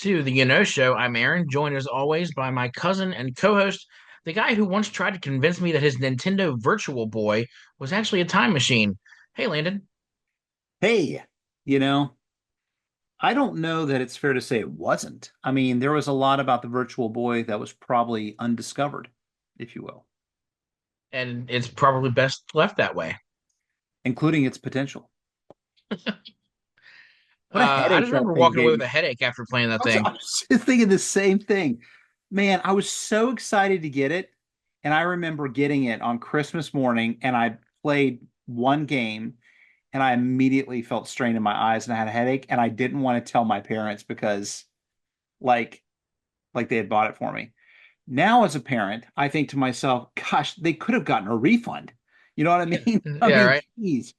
to the Show. I'm Aaron, joined as always by my cousin and co-host, the guy who once tried to convince me that his Nintendo Virtual Boy was actually a time machine. Hey, Landon. Hey, you know, I don't know that it's fair to say it wasn't. I mean, there was a lot about the Virtual Boy that was probably undiscovered, if you will, And it's probably best left that way. including its potential. What a I headache just that remember thing walking away gave with me. a headache after playing that I thing. was just thinking the same thing. Man, I was so excited to get it. And I remember getting it on Christmas morning, and I played one game, and I immediately felt strain in my eyes and I had a headache. And I didn't want to tell my parents because, like, like they had bought it for me. Now, as a parent, I think to myself, gosh, they could have gotten a refund. You know what I mean? I Yeah, mean, right. geez,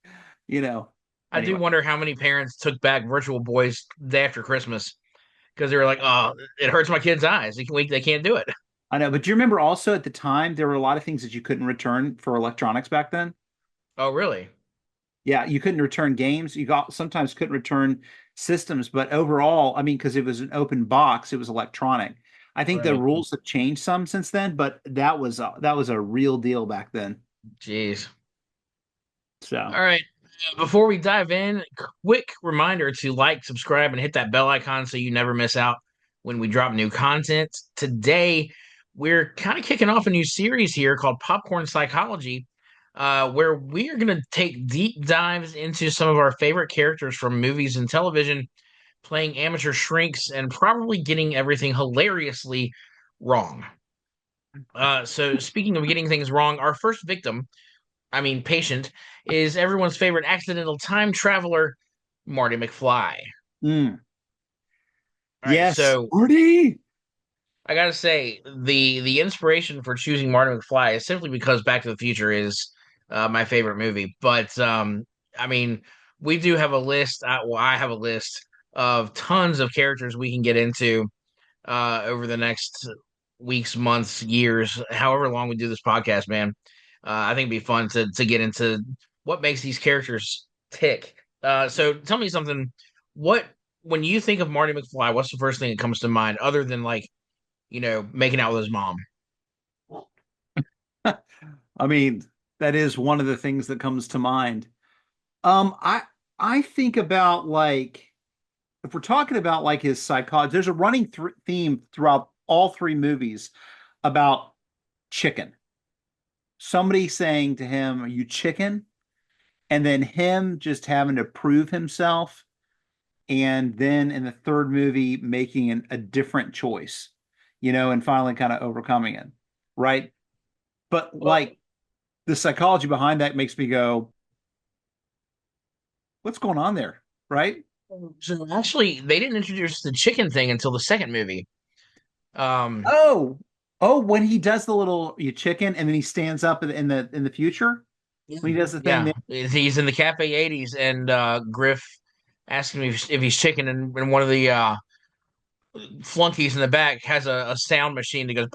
you know. I do Anyway, wonder how many parents took back Virtual Boys the day after Christmas because they were like, "Oh, it hurts my kids' eyes. They can't do it." I know, but do you remember also at the time there were a lot of things that you couldn't return for electronics back then? Oh, really? Yeah, you couldn't return games. You got sometimes couldn't return systems, but overall, I mean, because it was an open box, it was electronic. I think the Right. rules have changed some since then, but that was a real deal back then. Jeez. So, All right. Before we dive in, quick reminder to like, subscribe, and hit that bell icon so you never miss out when we drop new content. Today, we're kind of kicking off a new series here called Popcorn Psychology, where we are going to take deep dives into some of our favorite characters from movies and television, playing amateur shrinks and probably getting everything hilariously wrong. So, speaking of getting things wrong, our first victim, I mean, patient, is everyone's favorite accidental time traveler, Marty McFly. mm, All right, yes, so Marty. I gotta say, the inspiration for choosing Marty McFly is simply because Back to the Future is my favorite movie. But I mean, we do have a list. Well, I have a list of tons of characters we can get into over the next weeks, months, years, however long we do this podcast, man. I think it'd be fun to get into what makes these characters tick. So tell me something. What when you think of Marty McFly, what's the first thing that comes to mind, other than like making out with his mom? I mean, that is one of the things that comes to mind. I think about like if we're talking about like his psychology, there's a running theme throughout all three movies about chicken. Somebody saying to him, "Are you chicken?" And then him just having to prove himself, and then in the third movie making a different choice, and finally kind of overcoming it, right? But Well, like the psychology behind that makes me go, what's going on there? Right? so actually, they didn't introduce the chicken thing until the second movie. Um, Oh, oh, when he does the little you chicken and then he stands up in the future yeah, when he does the thing yeah, there. he's in the Cafe 80s, and Griff asking him if he's chicken, and one of the flunkies in the back has a sound machine that goes.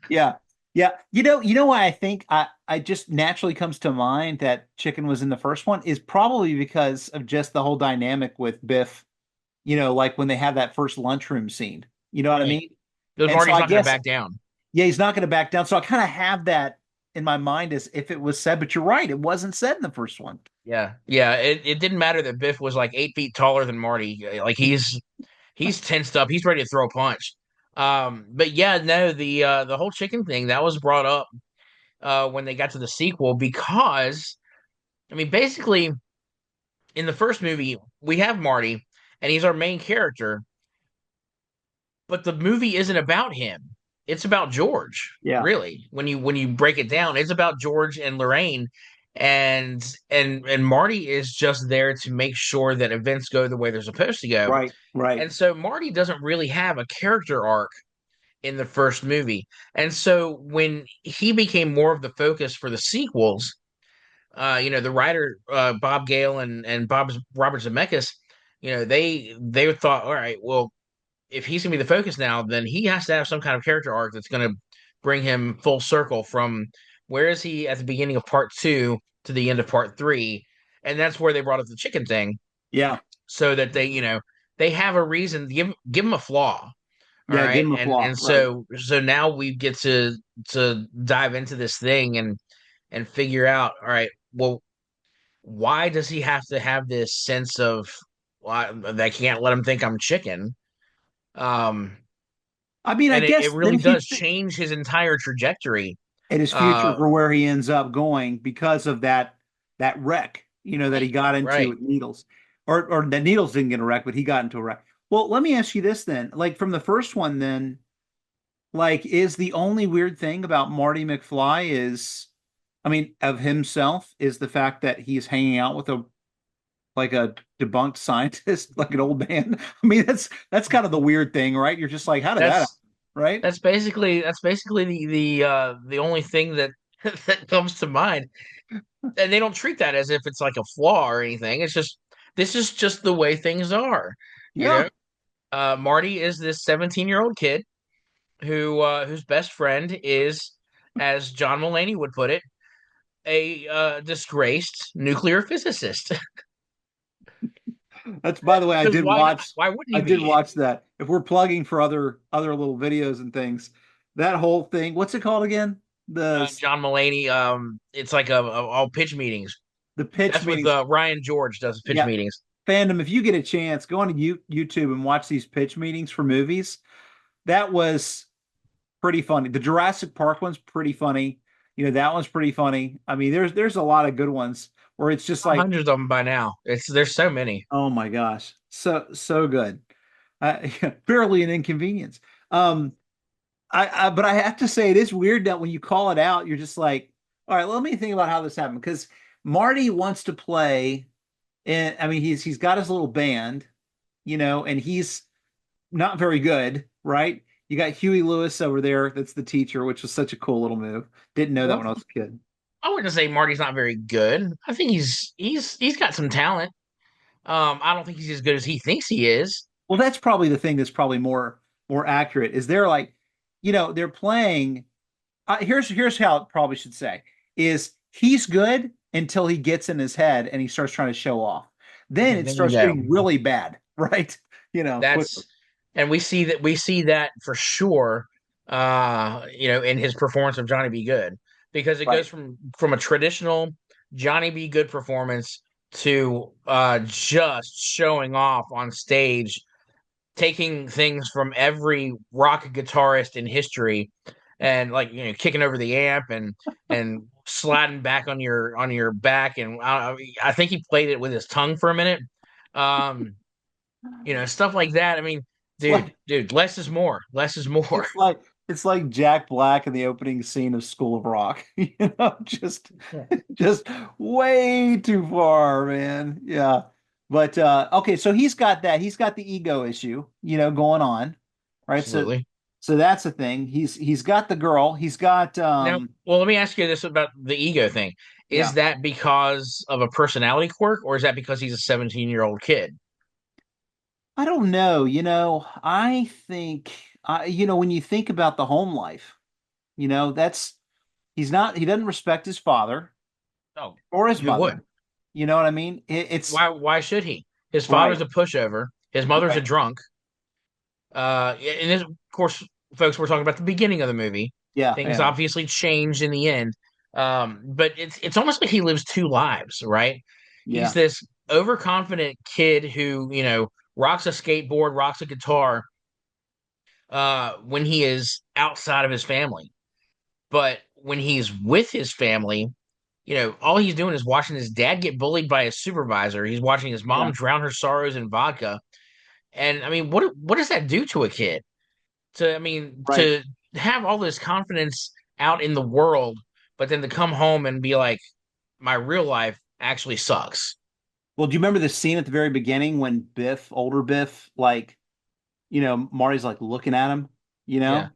Yeah. Yeah. You know why I think I just naturally comes to mind that chicken was in the first one is probably because of just the whole dynamic with Biff, like when they have that first lunchroom scene. You know what I Right. mean? Because And so Marty's I not going to guess back down. yeah, he's not going to back down. So I kind of have that in my mind as if it was said, but you're right, it wasn't said in the first one. Yeah, yeah. It didn't matter that Biff was like 8 feet taller than Marty. Like he's tensed up. He's ready to throw a punch. But yeah, no, the whole chicken thing that was brought up when they got to the sequel because I mean basically in the first movie we have Marty and he's our main character, but the movie isn't about him. It's about George, Yeah. really. When you break it down, it's about George and Lorraine, and Marty is just there to make sure that events go the way they're supposed to go. Right. Right. And so Marty doesn't really have a character arc in the first movie. And so when he became more of the focus for the sequels, the writer Bob Gale and Robert Zemeckis, they thought, all right, well, if he's gonna be the focus now, then he has to have some kind of character arc that's gonna bring him full circle from where is he at the beginning of part two to the end of part three, and that's where they brought up the chicken thing, Yeah. so that they they have a reason. Give him a flaw. All Yeah, give right. him a flaw. And Right. so now we get to dive into this thing and figure out, all right, well, why does he have to have this sense of why that can't let him think I'm chicken? Um, I mean, I and it guess then really if you does change his entire trajectory. at his future Uh, for where he ends up going because of that wreck, that he right, got into right. with Needles. Or the Needles didn't get a wreck, but he got into a wreck. Well, let me ask you this then. Like from the first one then, like is the only weird thing about Marty McFly is I mean, of himself is the fact that he's hanging out with a debunked scientist, like an old man. I mean, that's kind of the weird thing, right? You're just like, how did that happen? That's Right? that's basically the only thing that that comes to mind. And they don't treat that as if it's like a flaw or anything. It's just this is just the way things are. You Yeah. know, Marty is this 17-year-old kid whose best friend is, as John Mulaney would put it, a disgraced nuclear physicist. That's by the way, Because why not? Why wouldn't I he did be? watch that. If we're plugging for other little videos and things, that whole thing, what's it called again? John Mulaney, it's like all pitch meetings. The pitch That's with meetings. Ryan George does pitch Yeah. meetings. Fandom, if you get a chance, go on to YouTube and watch these pitch meetings for movies. That was pretty funny. The Jurassic Park one's pretty funny. That one's pretty funny. I mean, there's a lot of good ones where it's just like, Hundreds of them by now. There's so many. oh my gosh, so good. Barely an inconvenience. Um, but I have to say it is weird that when you call it out, you're just like, all right, let me think about how this happened because Marty wants to play, and I mean he's got his little band, and he's not very good, right? You got Huey Lewis over there, that's the teacher, which was such a cool little move. Didn't know that Well, when I was a kid. I wouldn't say Marty's not very good. I think he's got some talent. I don't think he's as good as he thinks he is. Well, that's probably the thing that's probably more accurate is they're like, they're playing. Here's how it probably should say is he's good until he gets in his head and he starts trying to show off. Then it There you starts go. getting really bad, right? Quickly. That's and we see that for sure. In his performance of Johnny B. Good, because it Right. goes from a traditional Johnny B. Good performance to just showing off on stage, taking things from every rock guitarist in history and like kicking over the amp and sliding back on your back, and I think he played it with his tongue for a minute. um Stuff like that. I mean, It's like dude, less is more. Less is more. it's like it's like Jack Black in the opening scene of School of Rock. Yeah. Just way too far, man. Yeah. But okay, so he's got that. He's got the ego issue, going on. Right? Absolutely. So that's the thing. He's got the girl. He's got Now, well, let me ask you this about the ego thing. Is yeah. that because of a personality quirk, or is that because he's a 17-year-old kid? I don't know, I think when you think about the home life, that's he doesn't respect his father Oh, or his who would? mother. You know what I mean? It's Why should he? His father's right, a pushover. His mother's a right. drunk. And this, of course, folks, we're talking about the beginning of the movie. Yeah, Things yeah, obviously changed in the end. But it's almost like he lives two lives, right? He's yeah, this overconfident kid who, rocks a skateboard, rocks a guitar, when he is outside of his family. But when he's with his family, all he's doing is watching his dad get bullied by his supervisor. He's watching his mom yeah. drown her sorrows in vodka. And I mean, what does that do to a kid? Right. To have all this confidence out in the world, but then to come home and be like, my real life actually sucks. Well, do you remember the scene at the very beginning when older Biff, like, Marty's like looking at him, you Yeah. know?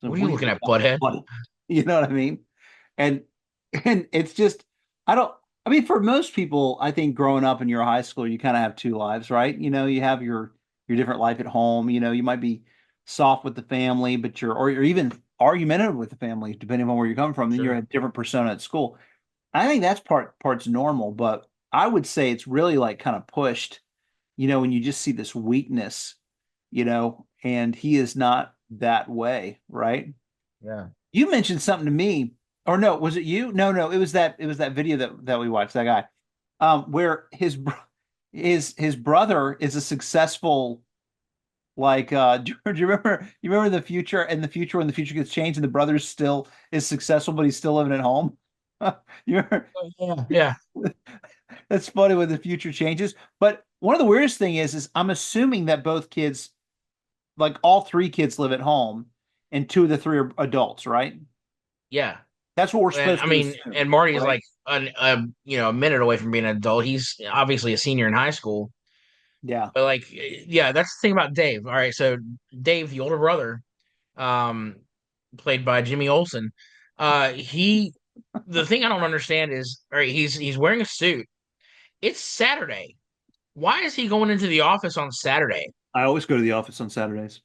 So What are what you are you looking at, looking at, butthead? buddy? You know what I mean? And and it's just I don't I mean for most people, I think growing up in your high school, you kind of have two lives, right? You have your different life at home, you might be soft with the family, but or even argumentative with the family, depending on where you come from, then you're Sure. a different persona at school. I think that's part's normal, but I would say it's really like kind of pushed, and you just see this weakness, and he is not that way, right? Yeah. You mentioned something to me, or no, was it you? No, no, it was that video that we watched, that guy, where his brother is a successful, like, do you remember the future, and the future when the future gets changed and the brother still is successful, but he's still living at home. You remember? Oh, yeah. Yeah. That's funny when the future changes. But one of the weirdest thing is I'm assuming that both kids, like all three kids, live at home, and two of the three are adults, right? Yeah. That's what we're And I supposed to mean, assume, and Marty's right? like a minute away from being an adult. He's obviously a senior in high school. Yeah. But like, yeah, that's the thing about Dave. All right, so Dave, the older brother, um, played by Jimmy Olsen, he, the thing I don't understand is, all right, he's wearing a suit. It's Saturday. Why is he going into the office on Saturday? I always go to the office on Saturdays.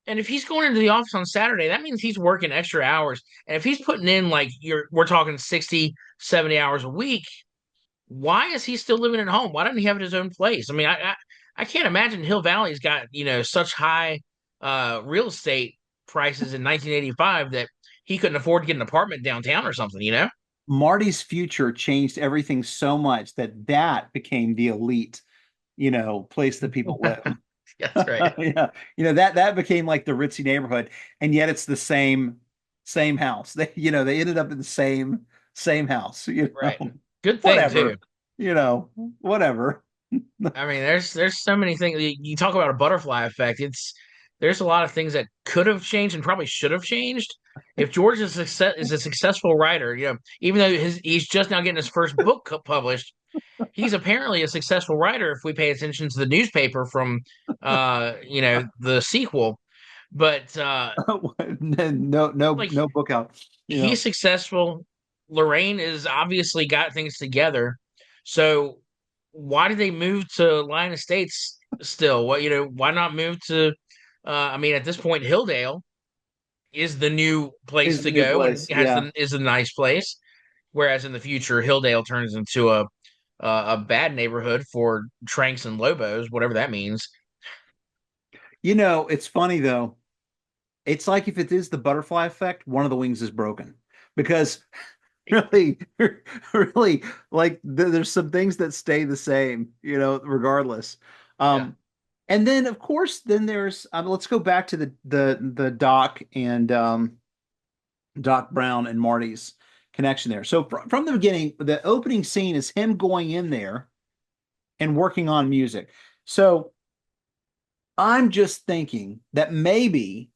And if he's going into the office on Saturday, that means he's working extra hours. And if he's putting in like we're talking 60, 70 hours a week, why is he still living at home? Why doesn't he have his own place? I mean, I can't imagine Hill Valley's got, such high real estate prices in 1985 that he couldn't afford to get an apartment downtown or something, you know? Marty's future changed everything so much that became the elite, place that people live. That's right. Yeah, that became like the ritzy neighborhood, and yet it's the same house. They ended up in the same house. Right. Good thing too. Whatever, whatever. I mean, there's so many things. You talk about a butterfly effect. There's a lot of things that could have changed and probably should have changed. If George is a successful writer, even though he's just now getting his first book published, he's apparently a successful writer if we pay attention to the newspaper from the sequel. But No, no, like no book out. he's successful. Lorraine is obviously got things together. So why did they move to Lion Estates still? What why not move to I mean at this point Hilldale is the new place Is the to new go and place. Yeah. is a nice place. Whereas in the future Hilldale turns into a bad neighborhood for Tranks and Lobos, whatever that means. It's funny though. It's like if it is the butterfly effect, one of the wings is broken because really, really, like there's some things that stay the same, regardless. Yeah. Um, and then of course, then there's let's go back to the Doc and Doc Brown and Marty's connection there. So from the beginning, the opening scene is him going in there and working on music. So I'm just thinking that maybe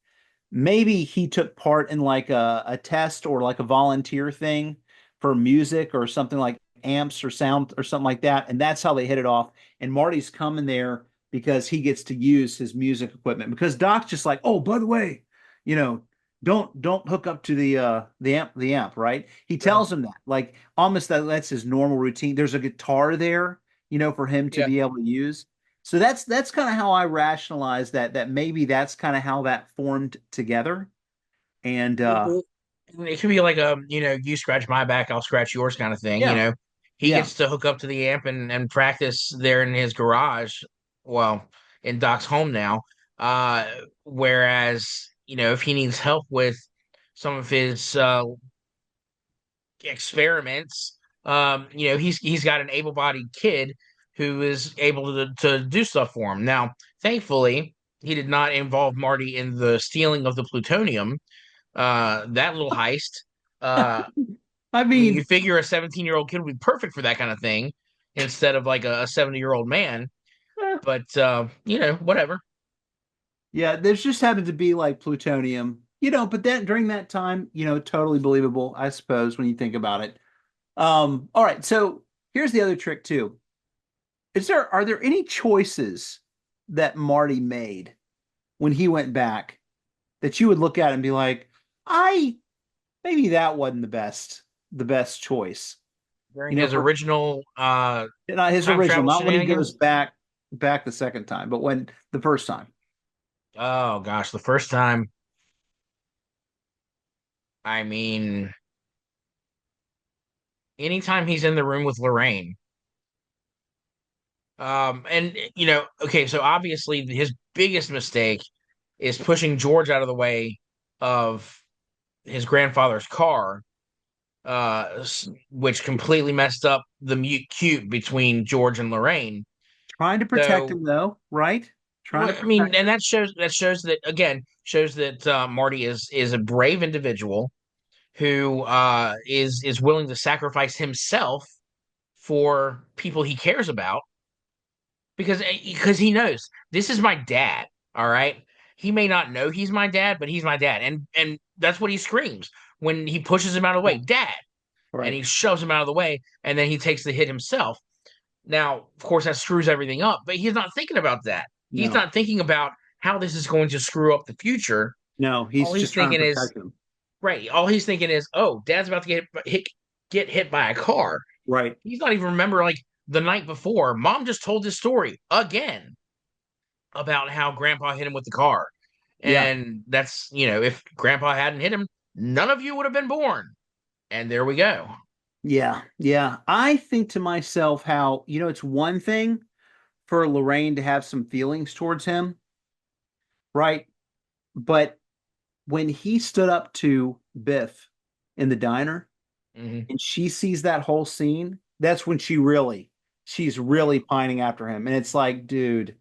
he took part in like a test or like a volunteer thing for music or something like amps or sound or something like that. And that's how they hit it off. And Marty's coming there because he gets to use his music equipment. Because Doc's just like, oh, by the way, you know, don't hook up to the amp, right? He Right. tells him that, like almost that's his normal routine. There's a guitar there, for him to Yeah. be able to use. So that's kind of how I rationalize that maybe that's kind of how that formed together. And It could be like a, you scratch my back, I'll scratch yours kind of thing. yeah, He yeah. gets to hook up to the amp and practice there in his garage. Well, in Doc's home now. Uh, Whereas, if he needs help with some of his experiments, he's got an able-bodied kid who is able to do stuff for him. Now, thankfully, he did not involve Marty in the stealing of the plutonium, that little heist. Uh, I I mean, you mean, figure a 17-year-old kid would be perfect for that kind of thing instead of like a 70-year-old man. eh, But whatever. yeah, there's just happened to be like plutonium, but then during that time, totally believable, I suppose, when you think about it. All right, so here's the other trick too. Are there any choices that Marty made when he went back that you would look at and be like, I maybe that wasn't the best choice. During his For original not his time original, travel not when he goes shenanigans. back the second time, but when the first time. Oh gosh, the first time. I mean, anytime he's in the room with Lorraine, And okay, so obviously his biggest mistake is pushing George out of the way of his grandfather's car, which completely messed up the mute cute between George and Lorraine. Trying to protect So, him though, right? Trying to well, I mean, protect and him. that shows that again shows that Marty is a brave individual who is willing to sacrifice himself for people he cares about because he knows this is my dad. All right, he may not know he's my dad, but he's my dad, and that's what he screams when he pushes him out of the way, Yeah, Dad, and right. he shoves him out of the way, and then he takes the hit himself. Now, of course, that screws everything up, but he's not thinking about that. He's No, not thinking about how this is going to screw up the future. no, All he's he's just trying to thinking is, protect him. right. All he's thinking is, oh, Dad's about to get hit by a car. Right. He's not even remember like the night before. Mom just told this story again about how Grandpa hit him with the car, Yeah. and that's if Grandpa hadn't hit him, none of you would have been born. And there we go. Yeah. Yeah. I think to myself how, it's one thing for Lorraine to have some feelings towards him, right? But when he stood up to Biff in the diner Hmm. and she sees that whole scene, that's when she's really pining after him. And it's like, dude,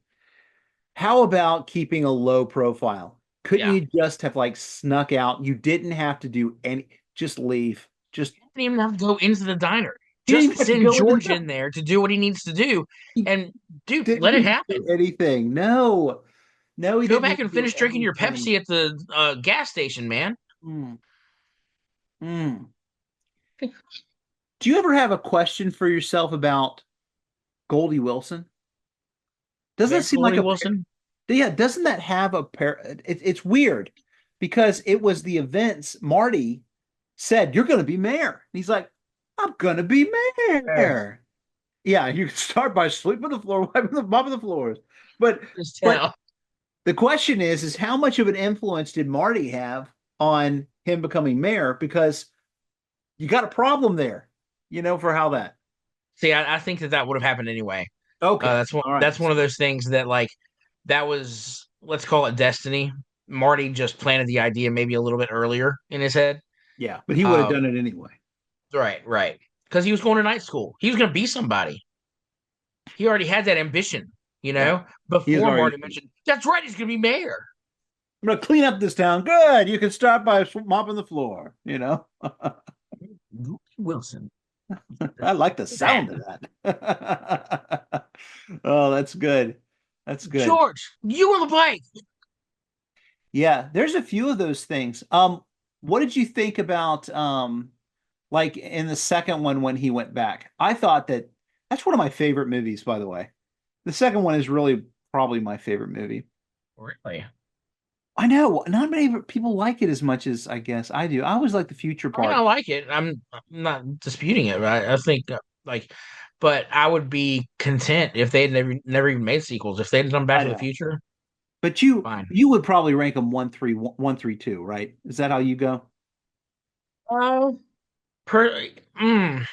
how about keeping a low profile? Couldn't Yeah. you just have like snuck out? You didn't have to do any, just leave. Just, Didn't even have to go into the diner. he didn't Just even have to send go into George the, in there to do what he needs to do. he And dude, didn't let it need to do happen. anything. No, no, he Go didn't back need to and do finish drinking your anything. Pepsi at the gas station, man. Mm, mm. Do you ever have a question for yourself about Goldie Wilson? Doesn't it About seem like Goldie a pair? Wilson. Yeah, doesn't that have a pair? It's weird because it was the events Marty said, "You're going to be mayor." And he's like, "I'm going to be Yeah. mayor." Yeah, you can start by sweeping the floor, mopping the floors. But Just but tell. the question is how much of an influence did Marty have on him becoming mayor? Because you got a problem there, for how that. See, I think that would have happened anyway. Okay, That's one. all right. That's one of those things that like that was let's call it destiny. Marty just planted the idea maybe a little bit earlier in his head. Yeah, but he would have Um, done it anyway. right, right. Because he was going to night school. He was going to be somebody. He already had that ambition, Yeah, he is before already. Marty mentioned, that's right, he's going to be mayor. I'm gonna clean up this town. Good. You can start by mopping the floor. Wilson. I like the That. sound of that. Oh, that's good. That's good. George, you were the bike. Yeah, there's a few of those things. What did you think about like in the second one when he went back? I thought that's one of my favorite movies, by the way. The second one is really probably my favorite movie. Really? I know not many people like it as much as I guess I do. I always like the future I mean, I part. like it. I'm not disputing it. I think like, but I would be content if they had never even made sequels. If they'd done Back I to the know. Future, But you fine. you would probably rank them 1, 3, 1, 1, 3, 2, right? Is that how you go? Oh, per, mm,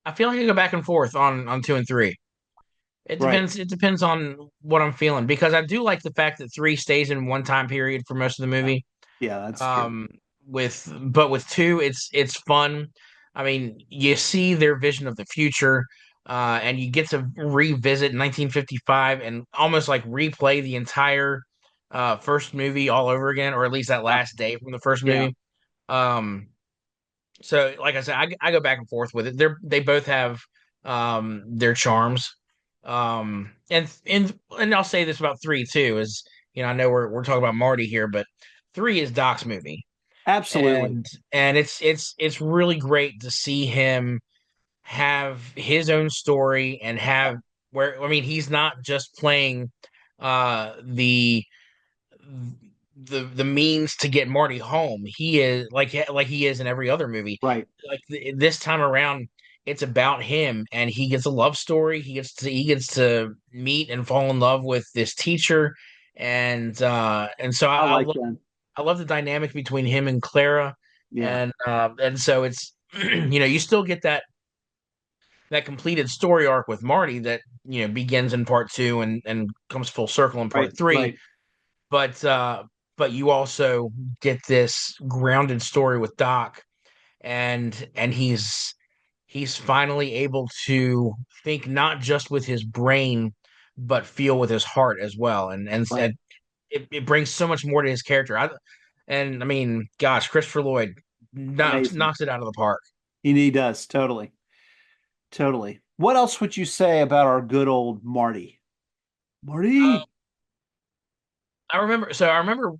I feel like I go back and forth on two and three. It Right. depends. It depends on what I'm feeling because I do like the fact that three stays in one time period for most of the Yeah. movie. Yeah, that's true. Um, but with two, it's fun. I mean, you see their vision of the future, and you get to revisit 1955 and almost like replay the entire first movie all over again, or at least that Yeah. last day from the first Yeah. movie. Um, so like I said, I go back and forth with it. They both have their charms. And I'll say this about three too is I know we're talking about Marty here, but three is Doc's movie, Absolutely. and it's really great to see him have his own story and Yeah. have where I mean he's not just playing the means to get Marty home. He is like he is in every other movie. Right. Like this time around, it's about him, and he gets a love story. He gets to meet and fall in love with this teacher, and so I like that. I love the dynamic between him and Clara, Yeah. and so it's you still get that completed story arc with Marty that begins in part two and comes full circle in Right, part three. right. But you also get this grounded story with Doc, and he's finally able to think not just with his brain, but feel with his heart as well. Right. It brings so much more to his character. I mean, gosh, Christopher Lloyd Amazing. knocks it out of the park. He does. Totally. Totally. What else would you say about our good old Marty? Uh, Marty. I remember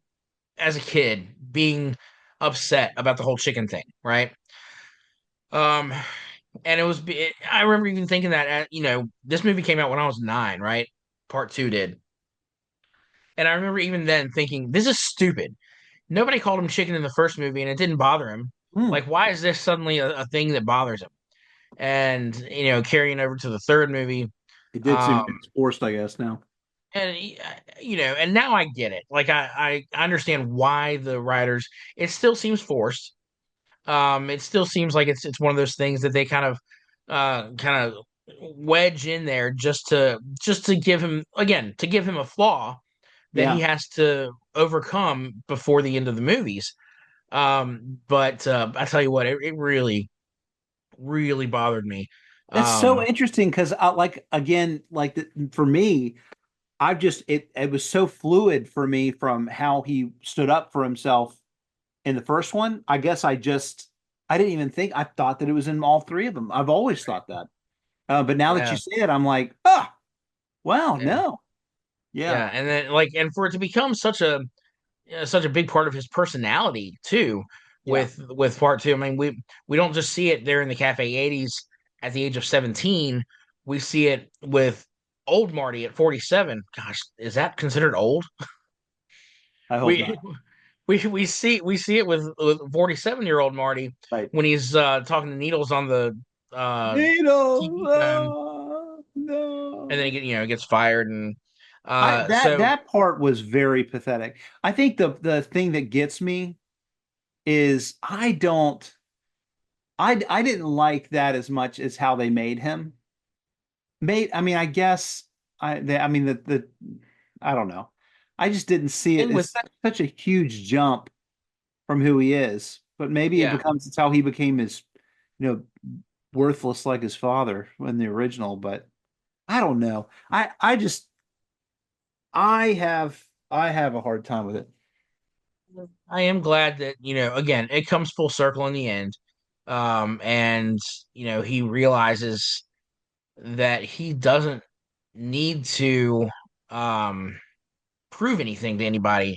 as a kid being upset about the whole chicken thing, right? Um, and I remember even thinking that, this movie came out when I was 9, right? Part two did. And I remember even then thinking, this is stupid. Nobody called him chicken in the first movie and it didn't bother him. Hmm. Like, why is this suddenly a thing that bothers him? And, carrying over to the third movie, It did seem um, it's forced, I guess, now. and, and now I get it. Like, I understand why the writers, it still seems forced. It still seems like it's one of those things that they kind of wedge in there just to give him a flaw that he Yeah. has to overcome before the end of the movies. But I tell you what, it really really bothered me. That's so Um, interesting because like again, like for me, I've just it was so fluid for me from how he stood up for himself in the first one. I guess I didn't even think I thought that it was in all three of them. I've always thought that. But now that you yeah, say it, I'm like, ah, wow, yeah, no. Yeah. yeah, and then and for it to become such a big part of his personality too Yeah. with part two. I mean, we don't just see it there in the Cafe 80s at the age of 17. We see it with old Marty at 47. Gosh, is that considered old? I hope We not. we see it with 47-year-old Marty Right. when he's talking to Needles on the uh Needle. TV phone, and then No. gets fired. And I that so that part was very pathetic. I think the thing that gets me is I didn't like that as much as how they made him. I mean, I guess I mean the I don't know. I just didn't see it. and It's with such a huge jump from who he is, but maybe yeah, it's how he became his, you worthless like his father in the original, but I don't know. I just I have a hard time with it. I am glad that, again, it comes full circle in the end. And, he realizes that he doesn't need to prove anything to anybody.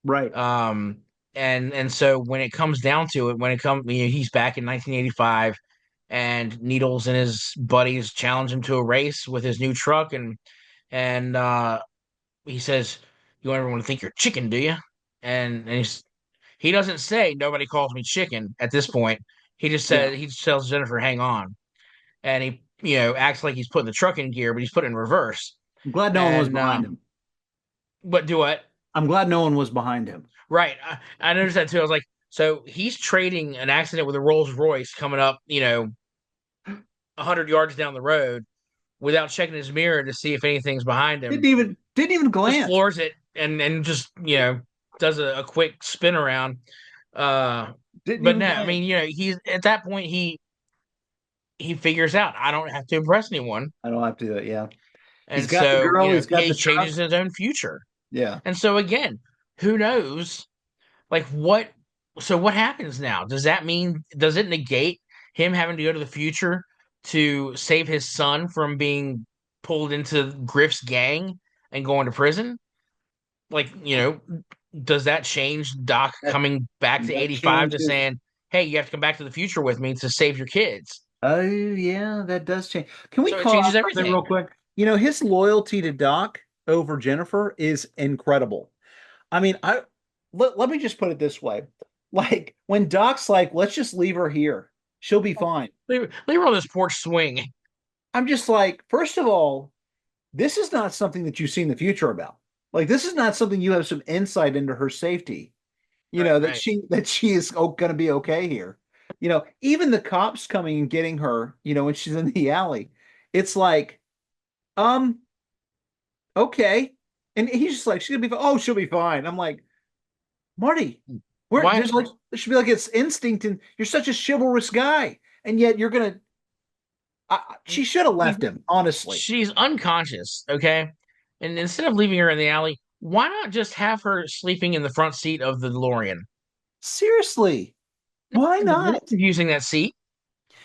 Right. Um, and so when it comes down to it, when it comes, he's back in 1985, and Needles and his buddies challenge him to a race with his new truck, and he says, "You want everyone to think you're chicken, do you?" And he doesn't say nobody calls me chicken at this point. Yeah. He just tells Jennifer, "Hang on," and he acts like he's putting the truck in gear, but he's putting it in reverse. I'm glad no one was And behind him. but do what? I'm glad no one was behind him. Right. I noticed that too. I was like, so he's trading an accident with a Rolls Royce coming up, 100 yards down the road without checking his mirror to see if anything's behind him. Didn't even Just glance. floors it and just does a quick spin around. Uh, Didn't but even no, I glance. mean, he's at that point he figures out I don't have to impress anyone, I don't have to do it. Yeah. He's and got the so girl, he's got he the changes truck. his own future. Yeah. And so again, who knows? Like what? So what happens now? Does it negate him having to go to the future to save his son from being pulled into Griff's gang and going to prison? Like, does that change Doc That coming back to that 85 to changes. saying, "Hey, you have to come back to the future with me to save your kids"? Oh yeah, that does change. Can we So it call changes out something everything. real quick? His loyalty to Doc over Jennifer is incredible. I mean, let me just put it this way. Like when Doc's like, let's just leave her here. She'll be fine. Leave her on this porch swing. I'm just like, first of all, this is not something that you see in the future about. Like this is not something you have some insight into her safety. Right, That right. she is going to be okay here. Even the cops coming and getting her, when she's in the alley, it's like, um, okay. And he's just like, she's gonna be, oh, she'll be fine. I'm like, Marty, Why? there should be like it's instinct, and you're such a chivalrous guy, and yet you're gonna. She should have left him, honestly. She's unconscious, okay? And instead of leaving her in the alley, why not just have her sleeping in the front seat of the DeLorean? Seriously, why The rules not? of using that seat.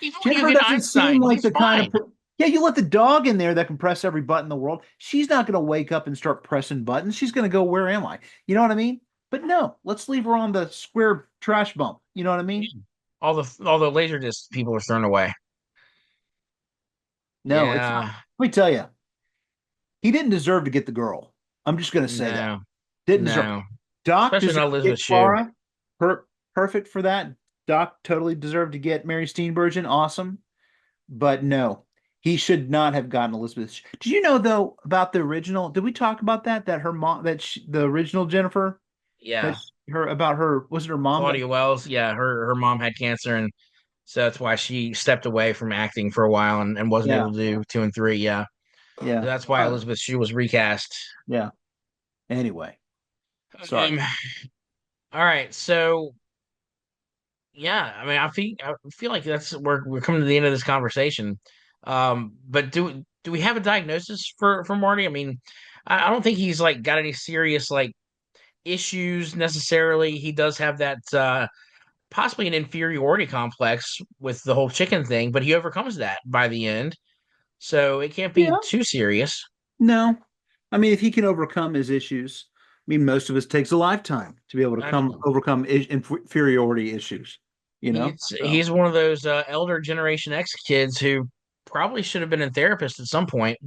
Even when you Jennifer get doesn't seem Einstein, like he's the kind fine. of yeah, you let the dog in there that can press every button in the world. She's not going to wake up and start pressing buttons. She's going to go, where am I? You know what I mean? But no, let's leave her on the square trash bump. You know what I mean? All the laser disc people are thrown away. No, it's not. Yeah, Let me tell you, he didn't deserve to get the girl. I'm just going to say that. no, Didn't deserve. no. Doc Especially not deserved to Elizabeth get Shue. Clara. Perfect for that. Doc totally deserved to get Mary Steenburgen. Awesome. But no, he should not have gotten Elizabeth. Did you know though about the original? Did we talk about that? That her mom, the original Jennifer, that Yeah, her about her was it her mom that? Claudia Wells. Yeah, her mom had cancer, and so that's why she stepped away from acting for a while and wasn't Yeah, able to do two and three. Yeah, yeah, that's why Elizabeth Shue was recast. yeah. Anyway, sorry. Um, all right, so yeah, I mean, I feel like that's we're coming to the end of this conversation. But do we have a diagnosis for Marty? I mean, I don't think he's like got any serious like issues necessarily. He does have that possibly an inferiority complex with the whole chicken thing, but he overcomes that by the end. So it can't be Yeah, too serious. no. I mean, if he can overcome his issues, I mean, most of us takes a lifetime to be able to I come know. overcome inferiority issues. So He's one of those elder Generation X kids who probably should have been a therapist at some point.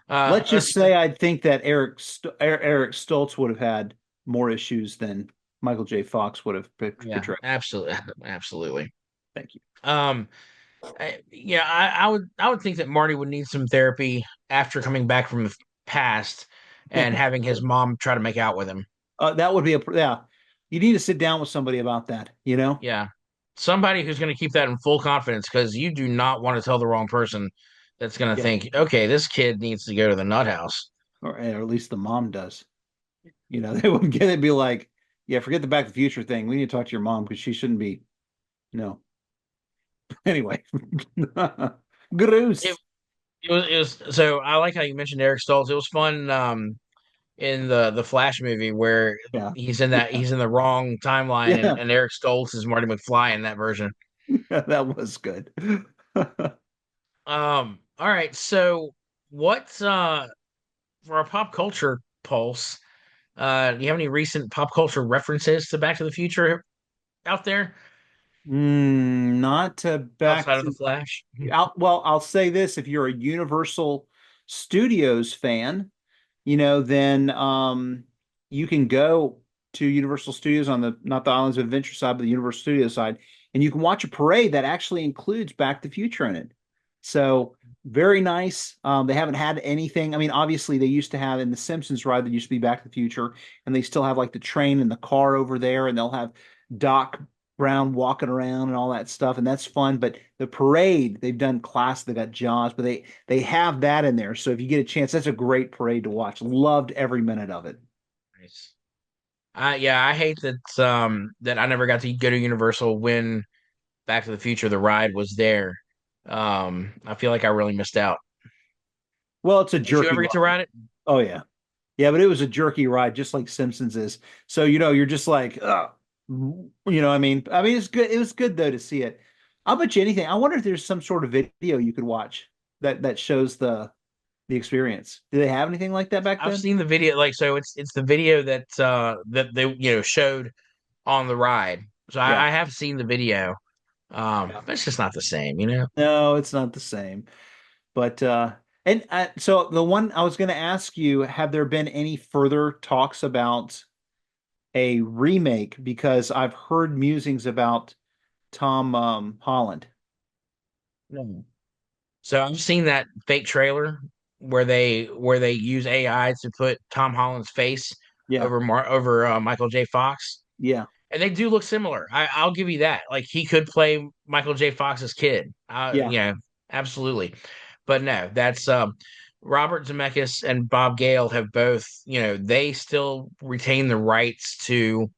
let's Uh, just say I think that Eric Stoltz would have had more issues than Michael J. Fox would have Yeah, portrayed. absolutely, absolutely. Thank you. Um, yeah, I would think that Marty would need some therapy after coming back from the past and having his mom try to make out with him. That would be yeah. You need to sit down with somebody about that, you know? Yeah, somebody who's going to keep that in full confidence because you do not want to tell the wrong person that's going to Yeah. think, okay, this kid needs to go to the nut house. Or at least the mom does. They wouldn't get it, be like, yeah, forget the Back to the Future thing. We need to talk to your mom because she shouldn't be. No. Anyway. It, Gross. it was so I like how you mentioned Eric Stoltz. It was fun. In the Flash movie where Yeah. he's in the wrong timeline Yeah. and Eric Stoltz is Marty McFly in that version. That was good. All right, so what for our pop culture pulse, do you have any recent pop culture references to Back to the Future out there Not to back outside of the to Flash? well, I'll say this, if you're a Universal Studios fan, then you can go to Universal Studios on the not the Islands of Adventure side, but the Universal Studios side, and you can watch a parade that actually includes Back to the Future in it. So very nice. They haven't had anything. I mean, obviously they used to have in the Simpsons ride that used to be Back to the Future, and they still have like the train and the car over there, and they'll have Doc Brown walking around and all that stuff, and that's fun. But the parade, they've done class, they got Jaws, but they have that in there. So if you get a chance, that's a great parade to watch. Loved every minute of it. Nice. Yeah, I hate that I never got to go to Universal when Back to the Future the ride was there. I feel like I really missed out. Well, it's a Did you jerky ever get to ride. ride it? Oh yeah. Yeah, but it was a jerky ride, just like Simpsons is. So, you're just like, I mean, it's good. It was good though to see it. I'll bet you anything. I wonder if there's some sort of video you could watch that shows the experience. Do they have anything like that back I've then? seen the video, like so it's the video that they showed on the ride. So Yeah. I have seen the video. Yeah. But it's just not the same. No, it's not the same. But so the one I was going to ask you, have there been any further talks about a remake? Because I've heard musings about Tom Holland. No. So I've seen that fake trailer where they use AI to put Tom Holland's face Yeah. over Michael J. Fox. Yeah. And they do look similar. I'll give you that. Like he could play Michael J. Fox's kid. Yeah, Yeah, absolutely. But no, that's Robert Zemeckis and Bob Gale have both, they still retain the rights to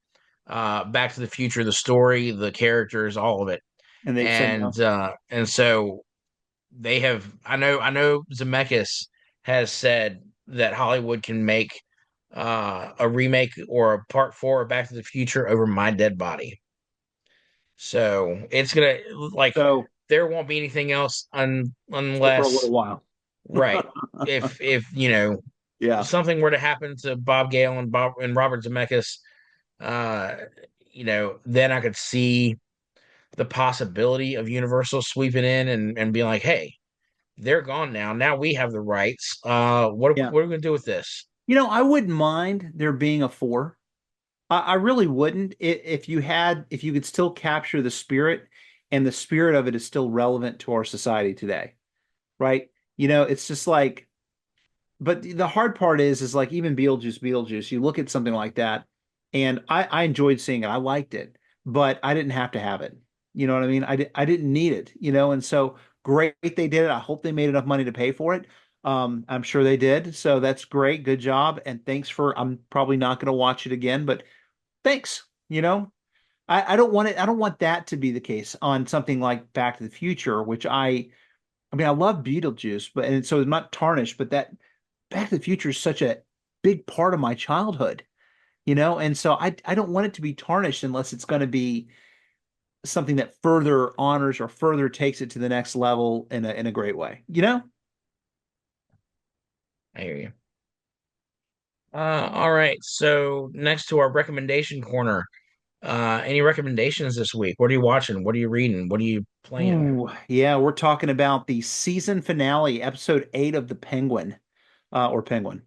Back to the Future, the story, the characters, all of it. and they've said no. And so I know Zemeckis has said that Hollywood can make a remake or a part four of Back to the Future over my dead body. So it's gonna like So there won't be anything else for a little unless while. right. If Yeah. something were to happen to Bob Gale and Robert Zemeckis, uh, then I could see the possibility of Universal sweeping in and being like, hey, they're gone now. Now we have the rights. Yeah. What are we gonna do with this? I wouldn't mind there being a four. I really wouldn't. If you could still capture the spirit, and the spirit of it is still relevant to our society today, right? It's just like, but the hard part is like even Beetlejuice, you look at something like that, and I enjoyed seeing it. I liked it, but I didn't have to have it. You know what I mean? I didn't need it, and so great they did it. I hope they made enough money to pay for it. I'm sure they did. So that's great. Good job. And thanks for, I'm probably not going to watch it again, but thanks. I don't want it. I don't want that to be the case on something like Back to the Future, which I mean, I love Beetlejuice, and so it's not tarnished, but that Back to the Future is such a big part of my childhood, and so I don't want it to be tarnished unless it's going to be something that further honors or further takes it to the next level in a great way, I hear you. All right. So next to our recommendation corner, any recommendations this week? What are you watching? What are you reading? What are you playing? Ooh, yeah, we're talking about the season finale, episode 8 of The Penguin, or Penguin.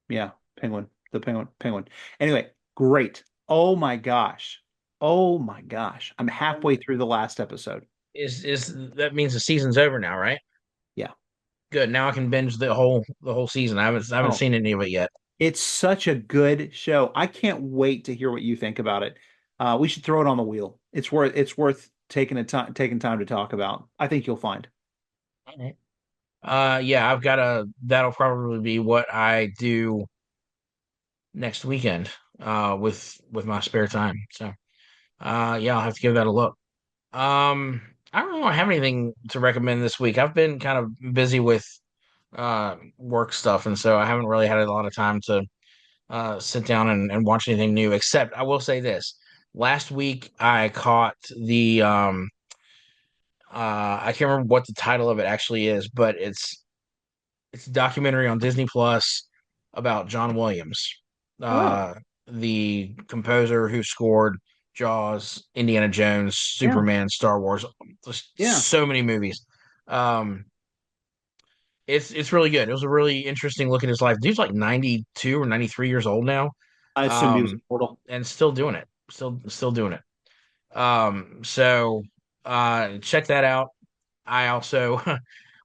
Yeah, Penguin, the Penguin. Anyway, great. Oh my gosh. Oh my gosh. I'm halfway through the last episode. Is that means the season's over now, right? Yeah. Good. Now I can binge the whole season. I haven't Oh, seen any of it yet. it's such a good show. I can't wait to hear what you think about it. We should throw it on the wheel. It's worth taking time to talk about. I think you'll find. All right. Yeah, that'll probably be what I do next weekend, with my spare time. So, yeah, I'll have to give that a look. I don't really have anything to recommend this week. I've been kind of busy with work stuff, and so I haven't really had a lot of time to sit down and watch anything new. Except I will say this: last week I caught the I can't remember what the title of it actually is, but it's a documentary on Disney Plus about John Williams, Oh, uh, the composer who scored Jaws, Indiana Jones, yeah, Superman, Star Wars, just yeah. so many movies. Um, it's really good. It was a really interesting look at his life. Dude's like 92 or 93 years old now, I assumed he was um, immortal. and still doing it. Still doing it. So check that out. I also,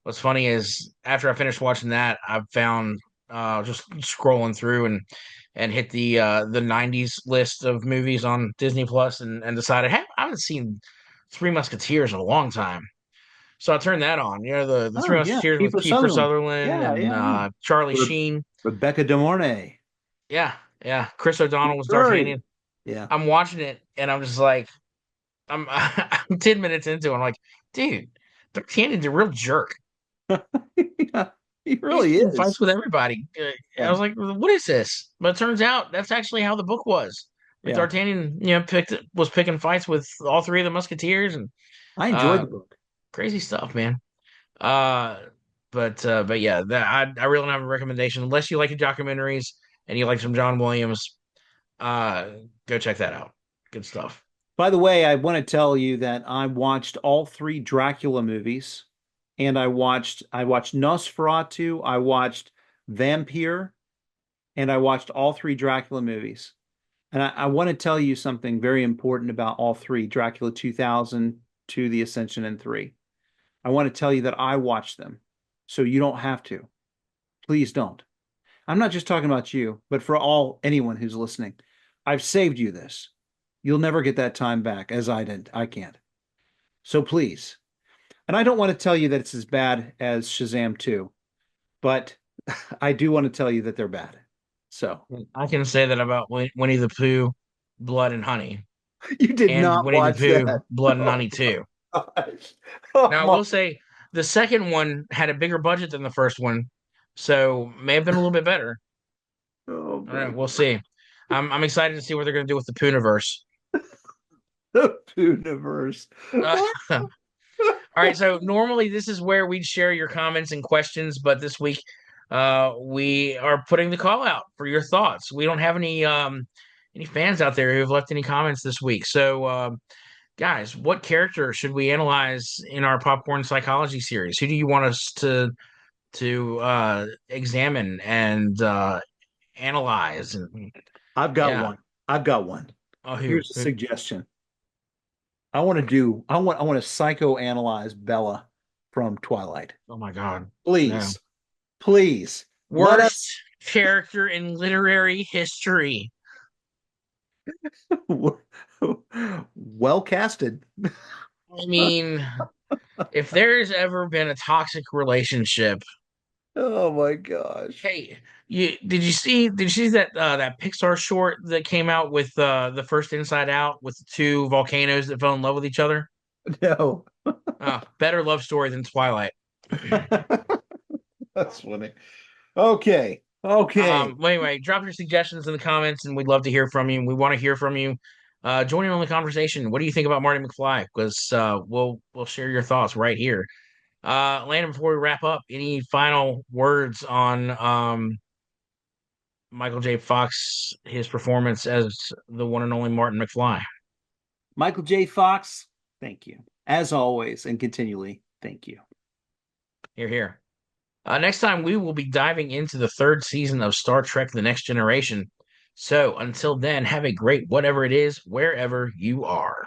what's funny is after I finished watching that, I found just scrolling through and hit the '90s list of movies on Disney Plus and decided, hey, I haven't seen Three Musketeers in a long time. So I turned that on. The Oh Three yeah, Musketeers with Kiefer Kiefer Sutherland. Sutherland Yeah, and yeah, yeah. Charlie Re Sheen. Rebecca De Mornay. Yeah, yeah. Chris O'Donnell was Curry. D'Artagnan. Yeah. I'm watching it and I'm just like, I'm 10 minutes into it. I'm like, dude, D'Artagnan's a real jerk. Yeah, he He's really picking fights is. with everybody. I Yeah. was like, what is this? But it turns out that's actually how the book was. Like Yeah. D'Artagnan, was picking fights with all three of the Musketeers and I enjoyed uh the book. crazy stuff, man. Uh but yeah, I really don't have a recommendation unless you like the documentaries and you like some John Williams. Uh Go check that out. Good stuff. By the way, I want to tell you that I watched all three Dracula movies, and I watched Nosferatu, I watched Vampire, and I watched all three Dracula movies. And I want to tell you something very important about all three, Dracula 2000, to The Ascension, and 3. I want to tell you that I watched them, so you don't have to. Please don't. I'm not just talking about you, but for anyone who's listening. I've saved you this. You'll never get that time back, as I did. I can't. So please. And I don't want to tell you that it's as bad as Shazam 2, but I do want to tell you that they're bad. So I can say that about Winnie the Pooh, Blood and Honey, you did and not Winnie the watch Pooh, that. Blood and Oh Honey 2. gosh. Oh Now, I my. will say the second one had a bigger budget than the first one, so may have been a little bit better. Oh All right, my. we'll see. I'm excited to see what they're going to do with the Pooniverse. The universe. All right, so normally this is where we'd share your comments and questions, but this week we are putting the call out for your thoughts. We don't have any fans out there who have left any comments this week. So guys, what character should we analyze in our popcorn psychology series? Who do you want us to examine and analyze? And I've got yeah, one. I've got one. oh, Here's a who? suggestion. I want to psychoanalyze Bella from Twilight. Oh my God, no. Please, please let Worst us character in literary history. well casted. I mean, if there's ever been a toxic relationship, Oh my gosh. hey, did you see that that Pixar short that came out with the first Inside Out with the two volcanoes that fell in love with each other? No. Better love story than Twilight. That's funny. Okay. Okay. Anyway, drop your suggestions in the comments, and we'd love to hear from you. We want to hear from you. Join in on the conversation. What do you think about Marty McFly? Because we'll share your thoughts right here. Landon, before we wrap up, any final words on Michael J. Fox, his performance as the one and only Martin McFly? Michael J. Fox, thank you. As always and continually, thank you. Here, here. Next time, we will be diving into the third season of Star Trek The Next Generation. So until then, have a great whatever it is, wherever you are.